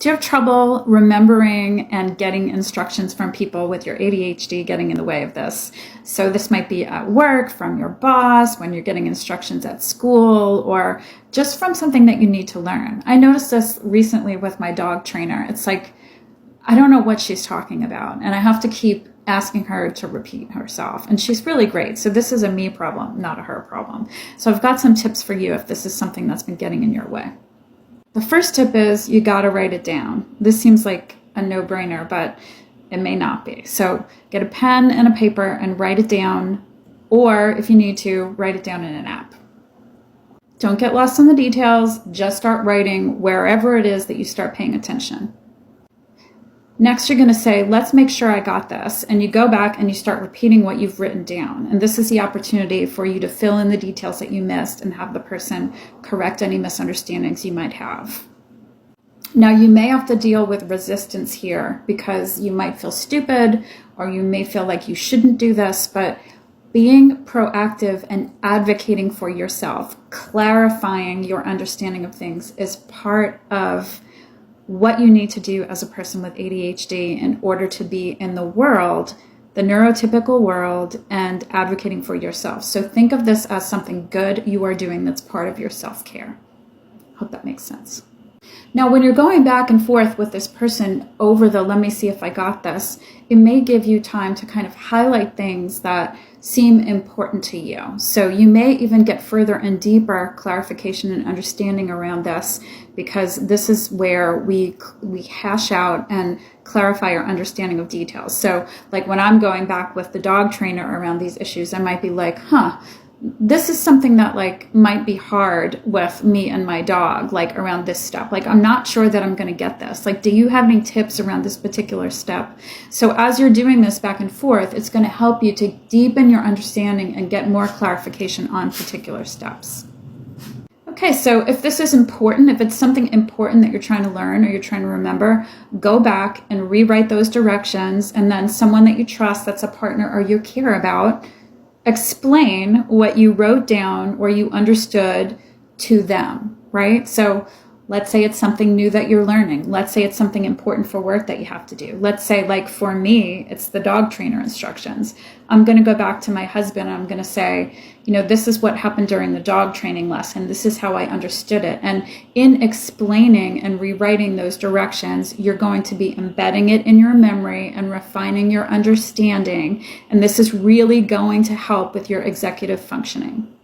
Do you have trouble remembering and getting instructions from people with your ADHD getting in the way of this? So this might be at work, from your boss, when you're getting instructions at school, or just from something that you need to learn. I noticed this recently with my dog trainer. It's like, I don't know what she's talking about, and I have to keep asking her to repeat herself. And she's really great. So this is a me problem, not a her problem. So I've got some tips for you if this is something that's been getting in your way. The first tip is you got to write it down. This seems like a no-brainer, but it may not be. So get a pen and a paper and write it down, or if you need to, write it down in an app. Don't get lost in the details. Just start writing wherever it is that you start paying attention. Next, you're going to say, let's make sure I got this. And you go back and you start repeating what you've written down. And this is the opportunity for you to fill in the details that you missed and have the person correct any misunderstandings you might have. Now, you may have to deal with resistance here because you might feel stupid or you may feel like you shouldn't do this, but being proactive and advocating for yourself, clarifying your understanding of things is part of what you need to do as a person with ADHD in order to be in the world, the neurotypical world, and advocating for yourself. So think of this as something good you are doing that's part of your self-care. Hope that makes sense. Now, when you're going back and forth with this person over the let me see if I got this, it may give you time to kind of highlight things that seem important to you. So you may even get further and deeper clarification and understanding around this, because this is where we hash out and clarify our understanding of details. So like when I'm going back with the dog trainer around these issues, I might be like, this is something that like might be hard with me and my dog, like around this step. Like, I'm not sure that I'm going to get this. Like, do you have any tips around this particular step? So as you're doing this back and forth, it's going to help you to deepen your understanding and get more clarification on particular steps. Okay, so if this is important, if it's something important that you're trying to learn or you're trying to remember, go back and rewrite those directions, and then someone that you trust, that's a partner or you care about, explain what you wrote down or you understood to them, right? So let's say it's something new that you're learning. Let's say it's something important for work that you have to do. Let's say, like for me, it's the dog trainer instructions. I'm going to go back to my husband and I'm going to say, this is what happened during the dog training lesson. This is how I understood it. And in explaining and rewriting those directions, you're going to be embedding it in your memory and refining your understanding. And this is really going to help with your executive functioning.